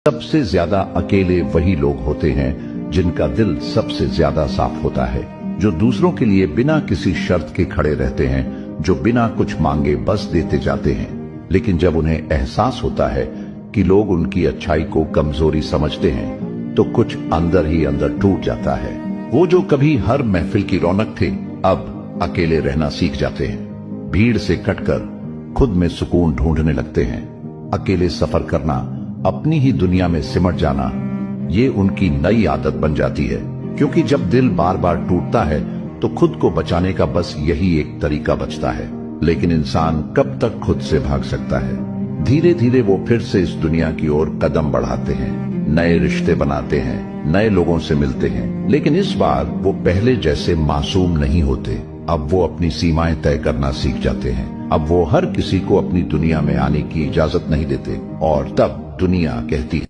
सबसे ज्यादा अकेले वही लोग होते हैं जिनका दिल सबसे ज्यादा साफ होता है, जो दूसरों के लिए बिना किसी शर्त के खड़े रहते हैं, जो बिना कुछ मांगे बस देते जाते हैं। लेकिन जब उन्हें एहसास होता है कि लोग उनकी अच्छाई को कमजोरी समझते हैं, तो कुछ अंदर ही अंदर टूट जाता है। वो जो कभी हर महफिल की रौनक थे, अब अकेले रहना सीख जाते हैं। भीड़ से कटकर खुद में सुकून ढूंढने लगते हैं। अकेले सफर करना, अपनी ही दुनिया में सिमट जाना, ये उनकी नई आदत बन जाती है। क्योंकि जब दिल बार बार टूटता है तो खुद को बचाने का बस यही एक तरीका बचता है। लेकिन इंसान कब तक खुद से भाग सकता है? धीरे धीरे वो फिर से इस दुनिया की ओर कदम बढ़ाते हैं, नए रिश्ते बनाते हैं, नए लोगों से मिलते हैं। लेकिन इस बार वो पहले जैसे मासूम नहीं होते। अब वो अपनी सीमाएं तय करना सीख जाते हैं। अब वो हर किसी को अपनी दुनिया में आने की इजाजत नहीं देते। और तब दुनिया कहती है,